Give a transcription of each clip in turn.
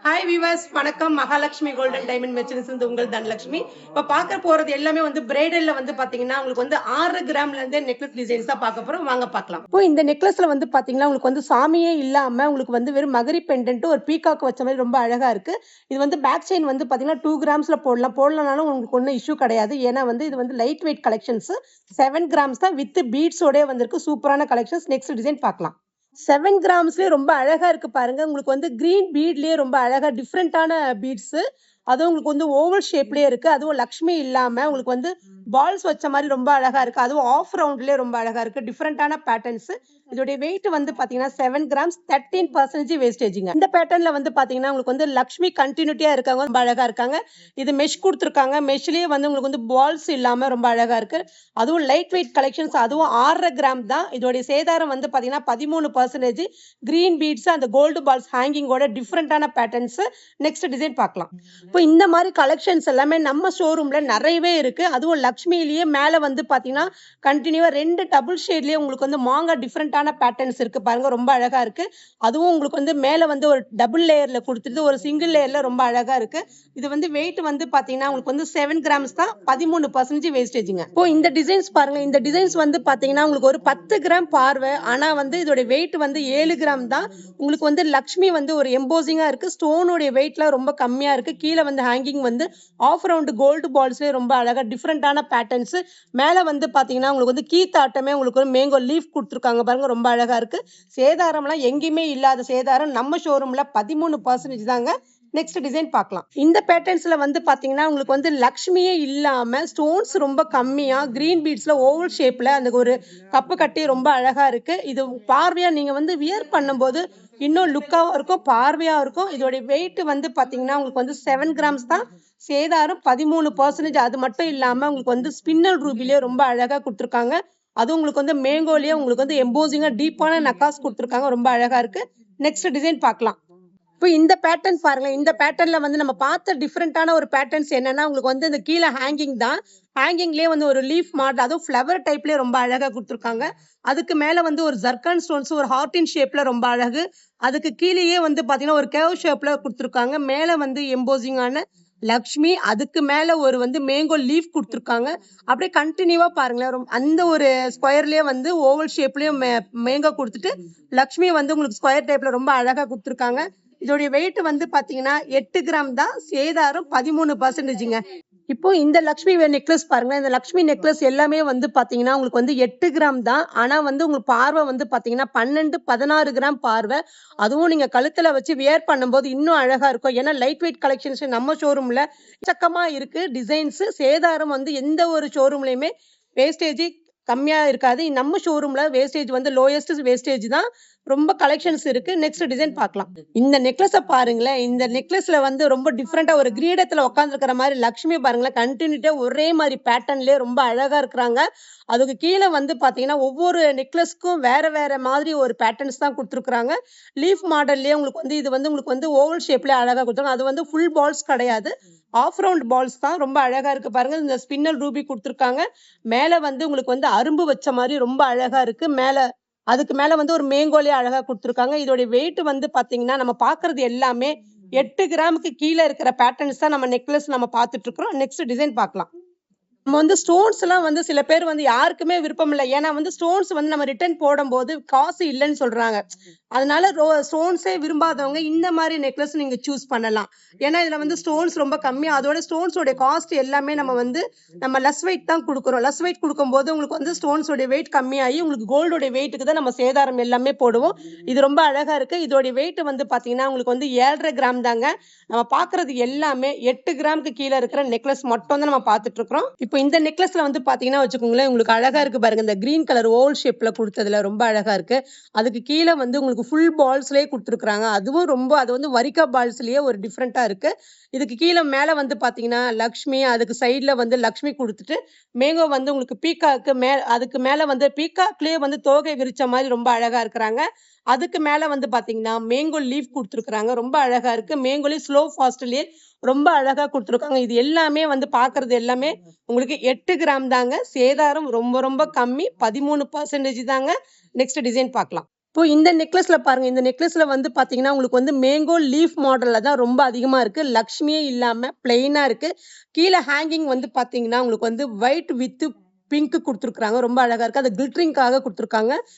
Hi viewers, வணக்கம். Mahalakshmi golden diamond merchants இருந்து உங்கள் தனலட்சுமி. இப்ப பார்க்க போறது எல்லாமே வந்து பிரைடல்ல வந்து பாத்தீங்கன்னா உங்களுக்கு வந்து 6 கிராம்ல இருந்தே நெக்லஸ் டிசைன்ஸ் தான் பார்க்க போறோம். வாங்க பார்க்கலாம். இப்போ இந்த நெக்லஸ்ல வந்து பாத்தீங்கன்னா உங்களுக்கு வந்து சாமியே இல்லாம உங்களுக்கு வந்து வெறும் மகரி பெண்டன்ட் ஒரு பீகாக் வச்ச மாதிரி ரொம்ப அழகா இருக்கு. இது வந்து பேக் செயின் வந்து பாத்தீங்கன்னா 2 கிராம்ஸ்ல போடலாம். போடலனாலும் உங்களுக்கு ஒன்றும் இஷ்யூ கிடையாது. ஏன்னா வந்து இது வந்து லைட் வெயிட் கலெக்ஷன்ஸ் 7 கிராம்ஸ் தான் வித் பீட்ஸோட வந்திருக்கு. சூப்பரான கலெக்ஷன்ஸ். நெக்ஸ்ட் டிசைன் பார்க்கலாம். 7 கிராம்ஸ்லயே ரொம்ப அழகா இருக்கு பாருங்க. உங்களுக்கு வந்து கிரீன் பீட்லயே ரொம்ப அழகா டிஃப்ரெண்டான பீட்ஸ். அதுவும் உங்களுக்கு வந்து ஓவல் ஷேப்லயே இருக்கு. அதுவும் லக்ஷ்மி இல்லாம உங்களுக்கு வந்து பால்ஸ் வச்ச மாதிரி ரொம்ப அழகா இருக்கு. அதுவும் ஆஃப் ரவுண்ட்லயே ரொம்ப அழகா இருக்கு. டிஃப்ரெண்டான பேட்டர்ன்ஸ். இதோடைய வெயிட் வந்து பாத்தீங்கன்னா 7 கிராம்ஸ் 13% வேஸ்டேஜ்ங்க. இந்த பேட்டர்ன்ல வந்து பாத்தீங்கன்னா உங்களுக்கு வந்து லக்ஷ்மி கண்டினியூட்டியா இருக்காங்க. ரொம்ப அழகா இருக்காங்க. இது மெஷ் கொடுத்துருக்காங்க. மெஷ்லயே வந்து உங்களுக்கு வந்து பால்ஸ் இல்லாம ரொம்ப அழகா இருக்கு. அதுவும் லைட் வெயிட் கலெக்ஷன்ஸ். அதுவும் 6.5 கிராம் தான். இதோடைய சேதாரம் வந்து பாத்தீங்கன்னா 13%. கிரீன் பீட்ஸ் அந்த கோல்டு பால்ஸ் ஹேங்கிங்கோட டிஃப்ரெண்டான பேட்டர்ன்ஸ். நெக்ஸ்ட் டிசைன் பார்க்கலாம். இப்போ இந்த மாதிரி கலெக்ஷன்ஸ் எல்லாமே நம்ம ஷோரூம்ல நிறையவே இருக்கு. அதுவும் லக்ஷ்மியிலேயே மேல வந்து பாத்தீங்கன்னா கண்டினியூவா 2 டபுள் ஷேட்லயே உங்களுக்கு வந்து மாங்கா டிஃப்ரெண்டான பேட்டர்ன்ஸ் இருக்கு பாருங்க. ரொம்ப அழகா இருக்கு. அதுவும் உங்களுக்கு வந்து மேல வந்து ஒரு டபுள் லேயர்ல கொடுத்துட்டு ஒரு சிங்கிள் லேயர்ல ரொம்ப அழகா இருக்கு. இது வந்து வெயிட் வந்து பாத்தீங்கன்னா உங்களுக்கு வந்து 7 கிராம்ஸ் தான் 13% வேஸ்டேஜ்ங்க. இப்போ இந்த டிசைன்ஸ் பாருங்க. இந்த டிசைன்ஸ் வந்து பாத்தீங்கன்னா உங்களுக்கு ஒரு 10 கிராம் பார்வை. ஆனா வந்து இதோட வெயிட் வந்து 7 கிராம் தான். உங்களுக்கு வந்து லக்ஷ்மி வந்து ஒரு எம்போசிங்கா இருக்கு. ஸ்டோனுடைய வெயிட்ல ரொம்ப கம்மியா இருக்கு. கீழே வந்து ஹேங்கிங் வந்து ஆஃப் ரவுண்ட் கோல்டு பால்ஸ்லயே ரொம்ப அழகா டிஃப்ரெண்டான பேட்டர்ன்ஸ். மேல வந்து பாத்தீங்கன்னா உங்களுக்கு வந்து கீத்தாட்டமே உங்களுக்கு ஒரு மேங்கோ லீஃப் கொடுத்துருக்காங்க பாருங்க. ரொம்ப அழகா இருக்கு. சேதாரம்லாம் எங்கேயுமே இல்லாத சேதாரம் நம்ம ஷோரூம்ல 13% தாங்க. நெக்ஸ்ட் டிசைன் பார்க்கலாம். இந்த பேட்டர்ன்ஸ்ல வந்து பாத்தீங்கன்னா உங்களுக்கு வந்து லக்ஷ்மியே இல்லாம ஸ்டோன்ஸ் ரொம்ப கம்மியா கிரீன் பீட்ஸ்ல ஓவல் ஷேப்ல அந்த ஒரு கப்பு கட்டி ரொம்ப அழகா இருக்கு. இது பார்வையா நீங்க வந்து வியர் பண்ணும்போது இன்னும் லுக்காவும் இருக்கும், பார்வையா இருக்கும். இதோட வெயிட் வந்து பாத்தீங்கன்னா உங்களுக்கு வந்து 7 கிராம்ஸ் தான். சேதாரம் 13%. அது மட்டும் இல்லாம உங்களுக்கு வந்து ஸ்பின்னல் ரூபிலேயே ரொம்ப அழகா கொடுத்துருக்காங்க. அது உங்களுக்கு வந்து மேங்கோலயே உங்களுக்கு வந்து எம்போசிங்கா டீப்பான நக்காஸ் கொடுத்துருக்காங்க. ரொம்ப அழகா இருக்கு. நெக்ஸ்ட் டிசைன் பார்க்கலாம். இப்போ இந்த பேட்டர்ன் பாருங்க. இந்த பேட்டர்ன்ல வந்து நம்ம பார்த்த டிஃப்ரெண்டான ஒரு பேட்டர்ன்ஸ் என்னன்னா உங்களுக்கு வந்து இந்த கீழே ஹேங்கிங் தான். ஹேங்கிங்லயே வந்து ஒரு லீஃப் மாடல் அதுவும் ஃப்ளவர் டைப்லயே ரொம்ப அழகா கொடுத்துருக்காங்க. அதுக்கு மேல வந்து ஒரு ஜர்கன் ஸ்டோன்ஸ் ஒரு ஹார்டின் ஷேப்ல ரொம்ப அழகு. அதுக்கு கீழேயே வந்து பாத்தீங்கன்னா ஒரு கேவ் ஷேப்ல கொடுத்துருக்காங்க. மேல வந்து எம்போசிங்கான லக்ஷ்மி. அதுக்கு மேல ஒரு வந்து மேங்கோ லீஃப் கொடுத்துருக்காங்க. அப்படியே கண்டினியூவா பாருங்களேன். அந்த ஒரு ஸ்கொயர்லயே வந்து ஓவல் ஷேப்லயும் மேங்கோ கொடுத்துட்டு லக்ஷ்மி வந்து உங்களுக்கு ஸ்கொயர் டைப்ல ரொம்ப அழகா கொடுத்துருக்காங்க. இதோடைய வெயிட் வந்து பாத்தீங்கன்னா 8 கிராம் தான். சேதாரம் 13%ங்க. இப்போ இந்த லக்ஷ்மி நெக்லஸ் பாருங்க. இந்த லக்ஷ்மி நெக்லஸ் எல்லாமே வந்து பாத்தீங்கன்னா உங்களுக்கு வந்து 8 கிராம் தான். ஆனா வந்து உங்களுக்கு பார்வை வந்து பாத்தீங்கன்னா 12, 16 கிராம் பார்வை. அதுவும் நீங்க கழுத்துல வச்சு வியர் பண்ணும்போது இன்னும் அழகா இருக்கும். ஏன்னா லைட் வெயிட் கலெக்ஷன்ஸ் நம்ம ஷோரூம்ல எக்கச்சக்கமா இருக்கு. டிசைன்ஸ் சேதாரம் வந்து எந்த ஒரு ஷோரூம்லயுமே வேஸ்டேஜ் கம்மியா இருக்காது. நம்ம ஷோரூம்ல வேஸ்டேஜ் வந்து லோயஸ்ட் வேஸ்டேஜ் தான். ரொம்ப கலெக்ஷன்ஸ் இருக்கு. நெக்ஸ்ட் டிசைன் பார்க்கலாம். இந்த நெக்லஸ பாருங்களேன். இந்த நெக்லஸ்ல வந்து ரொம்ப டிஃப்ரெண்டா ஒரு கிரீடத்துல உட்கார்ந்துருக்கிற மாதிரி லக்ஷ்மி பாருங்களேன். கண்டினியூட்டா ஒரே மாதிரி பேட்டர்ன்லயே ரொம்ப அழகா இருக்கிறாங்க. அதுக்கு கீழே வந்து பாத்தீங்கன்னா ஒவ்வொரு நெக்லஸ்க்கும் வேற வேற மாதிரி ஒரு பேட்டர்ன்ஸ் தான் கொடுத்துருக்காங்க. லீஃப் மாடல்லயே உங்களுக்கு வந்து இது வந்து உங்களுக்கு வந்து ஓவல் ஷேப்லயே அழகா கொடுத்துருக்காங்க. அது வந்து ஃபுல் பால்ஸ் கிடையாது. ஆஃப் ரவுண்ட் பால்ஸ் தான். ரொம்ப அழகா இருக்கு பாருங்க. இந்த ஸ்பின்னல் ரூபி கொடுத்துருக்காங்க. மேல வந்து உங்களுக்கு வந்து அரும்பு வச்ச மாதிரி ரொம்ப அழகா இருக்கு. அதுக்கு மேல வந்து ஒரு மேங்கோலயே அழகா கொடுத்துருக்காங்க. இதோட வெயிட் வந்து பாத்தீங்கன்னா நம்ம பாக்குறது எல்லாமே 8 கிராமுக்கு கீழே இருக்கிற பேட்டர்ன்ஸ் தான் நம்ம நெக்லஸ் நம்ம பார்த்துட்டு இருக்கிறோம். நெக்ஸ்ட் டிசைன் பார்க்கலாம். நம்ம வந்து ஸ்டோன்ஸ் எல்லாம் வந்து சில பேர் வந்து யாருக்குமே விருப்பம் இல்லை. ஏன்னா வந்து ஸ்டோன்ஸ் வந்து நம்ம ரிட்டர்ன் போடும்போது காசு இல்லைன்னு சொல்றாங்க. அதனால ஸ்டோன்ஸே விரும்பாதவங்க இந்த மாதிரி நெக்லஸ் நீங்க சூஸ் பண்ணலாம். ஏன்னா இதுல வந்து ஸ்டோன்ஸ் ரொம்ப கம்மி. அதோட ஸ்டோன்ஸோட காஸ்ட் எல்லாமே நம்ம லெஸ் வெயிட் தான் கொடுக்குறோம். லெஸ் வெயிட் கொடுக்கும்போது உங்களுக்கு வந்து ஸ்டோன்ஸோட வெயிட் கம்மியாகி உங்களுக்கு கோல்டோட வெயிட்டுக்கு தான் நம்ம சேதாரம் எல்லாமே போடுவோம். இது ரொம்ப அழகா இருக்கு. இதோட வெயிட் வந்து பாத்தீங்கன்னா உங்களுக்கு வந்து 7.5 கிராம் தாங்க. நம்ம பாக்குறது எல்லாமே 8 கிராமுக்கு கீழே இருக்கிற நெக்லஸ் மட்டும் தான் நம்ம பார்த்துட்டு இருக்கிறோம். இப்போ இந்த நெக்லஸ்ல வந்து பாத்தீங்கன்னா வச்சுக்கோங்களேன். உங்களுக்கு அழகா இருக்கு பாருங்க. இந்த கிரீன் கலர் ஓவல் ஷேப்ல கொடுத்ததுல ரொம்ப அழகா இருக்கு. அதுக்கு கீழே வந்து உங்களுக்கு ஃபுல் பால்ஸ்லயே கொடுத்துருக்காங்க. அதுவும் ரொம்ப அது வந்து வரிக்கா பால்ஸ்லயே ஒரு டிஃப்ரெண்டா இருக்கு. இதுக்கு கீழே மேல வந்து பாத்தீங்கன்னா லக்ஷ்மி, அதுக்கு சைட்ல வந்து லக்ஷ்மி கொடுத்துட்டு மேங்கோ வந்து உங்களுக்கு பீக்காக்கு அதுக்கு மேல வந்து பீக்காக்லயே வந்து தோகை விரிச்ச மாதிரி ரொம்ப அழகா இருக்கிறாங்க. அதுக்கு மேல வந்து பாத்தீங்கன்னா மேங்கோ லீஃப் கொடுத்துருக்காங்க. ரொம்ப அழகா இருக்கு. மேங்கோலயே ஸ்லோ ஃபாஸ்ட்லயே ரொம்ப அழகா கொடுத்துருக்காங்க. இது எல்லாமே வந்து பாக்குறது எல்லாமே உங்களுக்கு 8 கிராம் தாங்க. சேதாரம் ரொம்ப ரொம்ப கம்மி. 13% தாங்க. நெக்ஸ்ட் டிசைன் பார்க்கலாம். இப்போ இந்த நெக்லஸ்ல பாருங்க. இந்த நெக்லஸ்ல வந்து பாத்தீங்கன்னா, உங்களுக்கு வந்து மேங்கோ லீஃப் மாடல்ல தான் ரொம்ப அதிகமா இருக்கு. லக்ஷ்மியே இல்லாம பிளெயினா இருக்கு. கீழ ஹேங்கிங் வந்து பாத்தீங்கன்னா, உங்களுக்கு வந்து ஒயிட் வித் பிங்க் குடுத்துருக்காங்க. ரொம்ப அழகா இருக்கு. அது கிளிட்டரிங்காக குடுத்துருக்காங்க.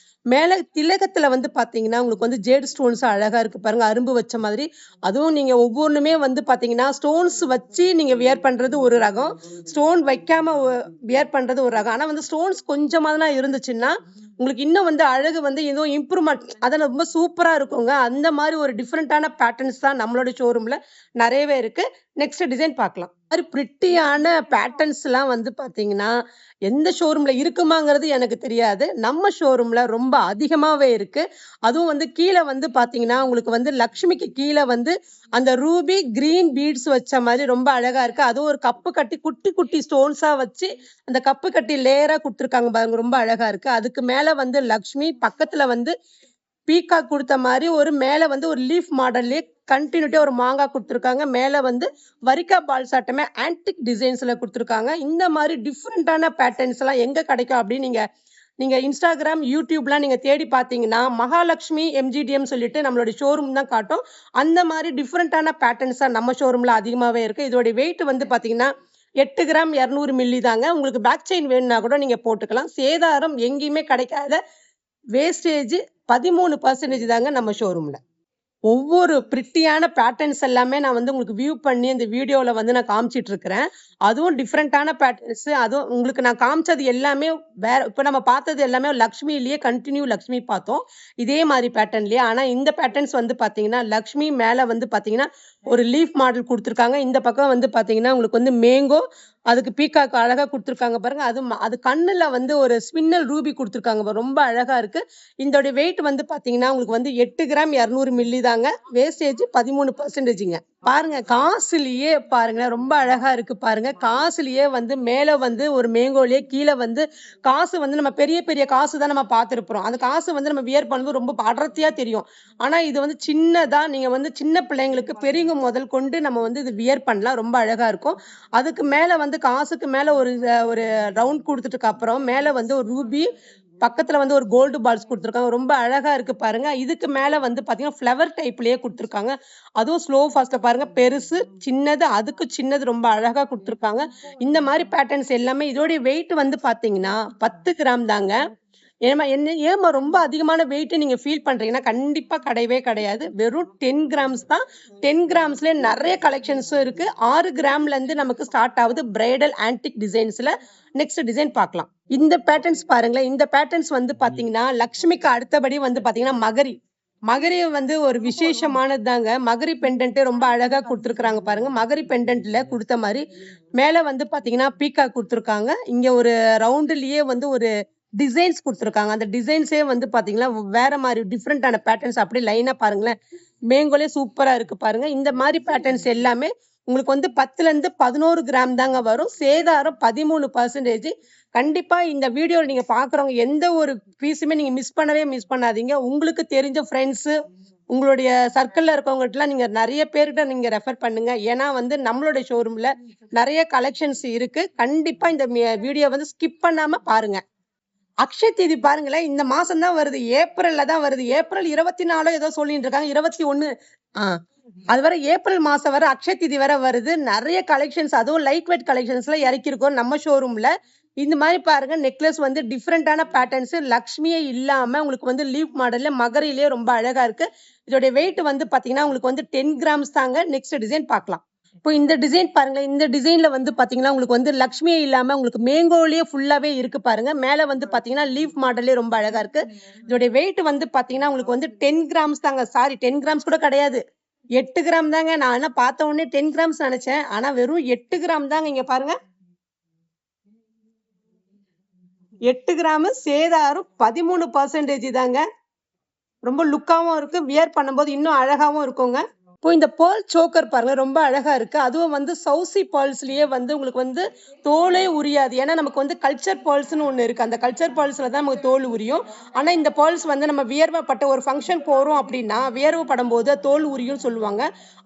மேல திலகத்துல வந்து பாத்தீங்கன்னா, உங்களுக்கு வந்து ஜேட் ஸ்டோன்ஸ் அழகா இருக்கு பாருங்க. அரும்பு வச்ச மாதிரி. அதுவும் நீங்க ஒவ்வொன்னுமே வந்து பாத்தீங்கன்னா, ஸ்டோன்ஸ் வச்சு நீங்க வியர் பண்றது ஒரு ரகம். ஸ்டோன் வைக்காம வியர் பண்றது ஒரு ரகம். ஆனா வந்து ஸ்டோன்ஸ் கொஞ்சமா தான் இருந்துச்சுன்னா, உங்களுக்கு இன்னும் வந்து அழகு வந்து ஏதோ இம்ப்ரூவ்மெண்ட் அதெல்லாம் ரொம்ப சூப்பரா இருக்குங்க. அந்த மாரி ஒரு டிஃபரண்டான பேட்டர்ன்ஸ் தான் நம்மளோட ஷோரூம்ல நெறையவே இருக்கு. நெக்ஸ்ட் டிசைன் பார்க்கலாம். மாரி பிரிட்டியான பேட்டர்ன்ஸ்லாம் வந்து பார்த்தீங்கன்னா, எந்த ஷோரூம்ல இருக்குமாங்கிறது எனக்கு தெரியாது. நம்ம ஷோரூம்ல ரொம்ப அதிகமாவே இருக்கு. அதுவும் வந்து கீழ வந்து பார்த்தீங்கன்னா, உங்களுக்கு வந்து லக்ஷ்மிக்கு கீழ வந்து அந்த ரூபி கிரீன் பீட்ஸ் வச்ச மாரி ரொம்ப அழகா இருக்கு. அதுவும் ஒரு கப்பு கட்டி குட்டி, குட்டி ஸ்டோன்ஸா வச்சு, அந்த கப்பு கட்டி லேயரா குடுத்துருக்காங்க பாருங்க. ரொம்ப அழகா இருக்கு. அதுக்கு மேல வந்து லக்ஷ்மி, பக்கத்துல வந்து பீகாக் குடுத்த மாரி ஒரு மேல வந்து ஒரு லீஃப் மாடல்லயே கன்டினியூட்டியா ஒரு மாங்கா குடுத்துருக்காங்க. மேல வந்து வரிக்கா பால்ஸ் ஆட்டமே ஆன்டிக் டிசைன்ஸ்ல குடுத்துருக்காங்க. இந்த மாரி டிஃபரண்டான பேட்டர்ன்ஸ்லாம் எங்க கிடைக்கும் அப்படின்னு நீங்க நீங்க Instagram, YouTubeலாம் நீங்க தேடி பார்த்தீங்கன்னா, மகாலட்சுமி எம்ஜிடிஎம் சொல்லிட்டு நம்மளுடைய ஷோரூம் தான் காட்டும். அந்த மாரி டிஃபரண்டான பேட்டர்ன்ஸா நம்ம ஷோரூம்ல அதிகமாவே இருக்கு. இதோட வெயிட் வந்து பார்த்தீங்கன்னா, 8 கிராம் 200 மில்லி தாங்க. உங்களுக்கு பேக் செயின் வேணும்னா கூட நீங்க போட்டுக்கலாம். சேதாரம் எங்கேயுமே கிடைக்காத வேஸ்டேஜ் 13% தாங்க நம்ம ஷோரூம்ல. ஒவ்வொரு பிரிட்டியான பேட்டர்ன்ஸ் எல்லாமே நான் வந்து உங்களுக்கு வியூ பண்ணி இந்த வீடியோல வந்து நான் காமிச்சிட்டு இருக்கிறேன். அதுவும் டிஃபரண்டான பேட்டர்ன்ஸ் அதுவும் உங்களுக்கு நான் காமிச்சது எல்லாமே வேற இப்ப நம்ம பார்த்தது எல்லாமே லக்ஷ்மியிலேயே கன்டின்யூ லக்ஷ்மி பார்த்தோம். இதே மாரி பேட்டர்ன்லயே. ஆனா இந்த பேட்டர்ன்ஸ் வந்து பார்த்தீங்கன்னா, லக்ஷ்மி மேல வந்து பார்த்தீங்கன்னா, ஒரு லீஃப் மாடல் குடுத்துருக்காங்க. இந்த பக்கம் வந்து பார்த்தீங்கன்னா, உங்களுக்கு வந்து மேங்கோ அதுக்கு பீகாக் அழகா குடுத்துருக்காங்க பாருங்க. அது கண்ணுல வந்து ஒரு ஸ்பின்னல் ரூபி குடுத்துருக்காங்க பாருங்க. ரொம்ப அழகா இருக்கு. இதோட வெயிட் வந்து பார்த்தீங்கன்னா, உங்களுக்கு வந்து 8 கிராம் 200 மில்லி தாங்க. வேஸ்டேஜ் 13%ங்க. பாருங்க காசுலயே பாருங்களேன். ரொம்ப அழகா இருக்கு பாருங்க. காசுலயே வந்து மேல வந்து ஒரு மேங்கோலயே கீழ வந்து காசு வந்து நம்ம பெரிய பெரிய காசு தான் நம்ம பார்த்திருப்போம். அந்த காசு வந்து நம்ம வியர் பண்ணும்போது ரொம்ப அடர்த்தியா தெரியும். ஆனா இது வந்து சின்னதா நீங்க வந்து சின்ன பிள்ளைங்களுக்கு பெரியவங்க முதல் கொண்டு நம்ம வந்து இது வியர் பண்ணலாம். ரொம்ப அழகா இருக்கும். அதுக்கு மேல வந்து காசுக்கு மேல ஒரு ரவுண்ட் குடுத்ததுக்கு அப்புறம் மேல வந்து ஒரு ரூபி பக்கத்துல வந்து ஒரு கோல்டு பால்ஸ் குடுத்துருக்காங்க. ரொம்ப அழகா இருக்கு பாருங்க. இதுக்கு மேல வந்து பார்த்தீங்கன்னா, ஃப்ளவர் டைப்லயே குடுத்துருக்காங்க. அதுவும் ஸ்லோ ஃபாஸ்ட்ல பாருங்க. பெருசு, சின்னது, அதுக்கு சின்னது ரொம்ப அழகா குடுத்துருக்காங்க. இந்த மாரி பேட்டர்ன்ஸ் எல்லாமே இதோடைய வெயிட் வந்து பார்த்தீங்கன்னா, 10 கிராம் தாங்க. ஏம்மா ரொம்ப அதிகமான வெயிட் நீங்க ஃபீல் பண்றீங்கன்னா, கண்டிப்பா கிடையவே கிடையாது. வெறும் 10 கிராம்ஸ் தான். 10 கிராம்ஸ்லயே நெறைய கலெக்ஷன்ஸும் இருக்கு. 6 கிராம்ல இருந்து நமக்கு ஸ்டார்ட் ஆகுது. பிரைடல் ஆன்டிக் டிசைன்ஸ்ல. நெக்ஸ்ட் டிசைன் பார்க்கலாம். இந்த பேட்டர்ன்ஸ் பாருங்களேன். இந்த பேட்டர்ன்ஸ் வந்து பார்த்தீங்கன்னா, லக்ஷ்மிக்கு அடுத்தபடி வந்து பார்த்தீங்கன்னா, மகரி. மகரி வந்து ஒரு விசேஷமானது தாங்க. மகரி பெண்டன்ட் ரொம்ப அழகா குடுத்துருக்காங்க பாருங்க. மகரி பெண்டன்ட்ல குடுத்த மாரி, மேல வந்து பார்த்தீங்கன்னா, பீகாக் குடுத்துருக்காங்க. இங்க ஒரு ரவுண்டுலயே வந்து ஒரு டிசைன்ஸ் குடுத்துருக்காங்க. அந்த டிசைன்ஸே வந்து பார்த்தீங்கன்னா, வேற மாரி டிஃபரண்டான பேட்டர்ன்ஸ் அப்படியே லைனா பாருங்களேன். மேங்கோலே சூப்பரா இருக்கு பாருங்க. இந்த மாரி பேட்டர்ன்ஸ் எல்லாமே உங்களுக்கு வந்து 10லருந்து 11 கிராம் தாங்க வரும். சேதாரம் 13%. கண்டிப்பா இந்த வீடியோல நீங்க பார்க்குறவங்க எந்த ஒரு பீஸுமே நீங்க மிஸ் பண்ணாதீங்க. உங்களுக்கு தெரிஞ்ச ஃப்ரெண்ட்ஸு, உங்களுடைய சர்க்கிள்ல இருக்கவங்கட்டலாம் நீங்க நெறைய பேர்கிட்ட நீங்க ரெஃபர் பண்ணுங்க. ஏன்னா வந்து நம்மளுடைய ஷோரூம்ல நெறைய கலெக்ஷன்ஸ் இருக்கு. கண்டிப்பா இந்த வீடியோ வந்து ஸ்கிப் பண்ணாம பாருங்க. அக்ஷய தீதி பாருங்களேன். இந்த மாசம் தான் வருது. ஏப்ரல்ல தான் வருது. ஏப்ரல் 24 ஏதோ சொல்லிட்டு இருக்காங்க. 21 ஆ. அது வர ஏப்ரல் மாசம் வர அக்ஷய தீதி வேற வருது. நெறைய கலெக்ஷன்ஸ் அதுவும் லைட் வெயிட் கலெக்ஷன்ஸ்ல இறக்கியிருக்கோம் நம்ம ஷோரூம்ல. இந்த மாரி பாருங்க நெக்லஸ் வந்து டிஃபரண்டான பேட்டர்ன்ஸ் லக்ஷ்மியே இல்லாம உங்களுக்கு வந்து லீஃப் மாடல்ல மகரிலேயே ரொம்ப அழகா இருக்கு. இதோட வெயிட் வந்து பாத்தீங்கன்னா, உங்களுக்கு வந்து 10 கிராம்ஸ் தாங்க. நெக்ஸ்ட் டிசைன் பார்க்கலாம். இப்போ இந்த டிசைன் பாருங்களேன். இந்த டிசைன்ல வந்து பாத்தீங்கன்னா, உங்களுக்கு வந்து லக்ஷ்மியே இல்லாம உங்களுக்கு மேங்கோலயே ஃபுல்லாவே இருக்கு பாருங்க. மேல வந்து பாத்தீங்கன்னா, லீஃப் மாடலே ரொம்ப அழகா இருக்கு. இதோட வெயிட் வந்து பாத்தீங்கன்னா, உங்களுக்கு வந்து 10 கிராம்ஸ் தாங்க. சாரி 10 கிராம்ஸ் கூட கிடையாது. 8 கிராம் தாங்க. நான் என்ன பார்த்த உடனே 10 கிராம்ஸ் நெனச்சேன். ஆனா வெறும் 8 கிராம் தாங்க. இங்க பாருங்க. 8 கிராம் சேதாரம் 13% தாங்க. ரொம்ப லுக்காவும் இருக்கு. வியர் பண்ணும்போது இன்னும் அழகாவும் இருக்குங்க. இப்போ இந்த பேர்ல் சோக்கர் பாருங்க ரொம்ப அழகா இருக்கு. அதுவும் வந்து சவுசி பேர்ல்ஸ்லயே வந்து உங்களுக்கு வந்து தோலே உரியாது. ஏன்னா நமக்கு வந்து கல்ச்சர் பேர்ல்ஸ்னு ஒண்ணு இருக்கு. அந்த கல்ச்சர் பேர்ல்ஸ்ல தான் நமக்கு தோல் உரியும். ஆனா இந்த பேர்ல்ஸ் வந்து நம்ம வியர்வைப்பட்ட ஒரு ஃபங்க்ஷன் போறோம் அப்படின்னா வியர்வை படும்போது தோல் உரியும் சொல்லுவாங்க.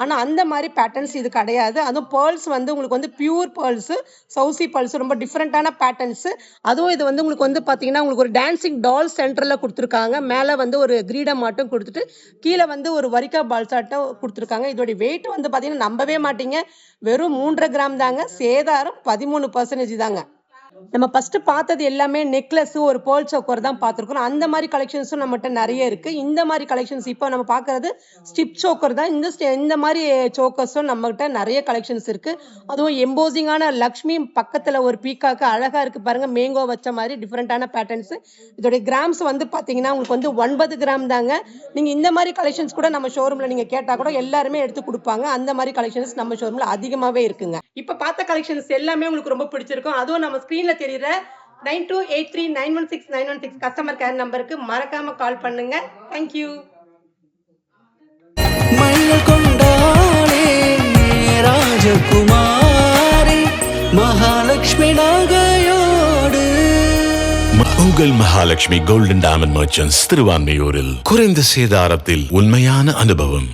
ஆனா அந்த மாதிரி பேட்டர்ன்ஸ் இது கிடையாது. அதுவும் பேர்ல்ஸ் வந்து உங்களுக்கு வந்து பியூர் பேர்ல்ஸ், சவுசி பேர்ல்ஸ் ரொம்ப டிஃப்ரெண்டான பேட்டர்ன்ஸ். அதுவும் இது வந்து உங்களுக்கு வந்து பாத்தீங்கன்னா உங்களுக்கு ஒரு டான்சிங் டால் சென்டர்ல கொடுத்துருக்காங்க. மேல வந்து ஒரு கிரீடம் மட்டும் கொடுத்துட்டு கீழே வந்து ஒரு வரிக்கா பால்சாட்டம் கொடுத்துருக்காங்க. இதோட வெயிட் வந்து பாத்தீங்கன்னா நம்பவே மாட்டீங்க, வெறும் 3.5 கிராம் தாங்க. சேதாரம் 13% தாங்க. நம்ம ஃபர்ஸ்ட் பார்த்தது எல்லாமே நெக்லஸ் ஒரு பேர்ல் சோக்கர் தான் பார்த்துருக்கோம். அந்த மாதிரி கலெக்ஷன்ஸும் நம்மகிட்ட நிறைய இருக்கு. இந்த மாதிரி கலெக்ஷன்ஸ் இப்போ நம்ம பார்க்கறது ஸ்டிப் சோக்கர் தான். இந்த மாதிரி சோக்கர்ஸும் நம்மகிட்ட நிறைய கலெக்ஷன்ஸ் இருக்கு. அதுவும் எம்போசிங்கான லக்ஷ்மி பக்கத்துல ஒரு பீக்காக்கு அழகா இருக்கு பாருங்க, மேங்கோ வச்ச மாதிரி டிஃப்ரெண்டான பேட்டர்ன்ஸ். இதோட கிராம்ஸ் வந்து பாத்தீங்கன்னா உங்களுக்கு வந்து 9 கிராம் தாங்க. நீங்க இந்த மாதிரி கலெக்ஷன்ஸ் கூட நம்ம ஷோரூம்ல நீங்க கேட்டா கூட எல்லாருமே எடுத்து கொடுப்பாங்க. அந்த மாதிரி கலெக்ஷன்ஸ் நம்ம ஷோரூம்ல அதிகமாவே இருக்குங்க. இப்ப பார்த்த கலெக்ஷன்ஸ் எல்லாமே உங்களுக்கு ரொம்ப பிடிச்சிருக்கும். அதுவும் நம்ம ஸ்கிரீன்ல தெரியுற 9283916916 கஸ்டமர் கேர் நம்பருக்கு மறக்காம கால் பண்ணுங்க. தேங்க்யூ. மயில் கொண்டாளே ராஜகுமாரி மகாலட்சுமி நகையோடு. உங்கள் மகாலட்சுமி கோல்டன் டைமண்ட் மர்ச்சன்ட்ஸ் திருவான்மையூரில் குறைந்த சேதாரத்தில் உண்மையான அனுபவம்.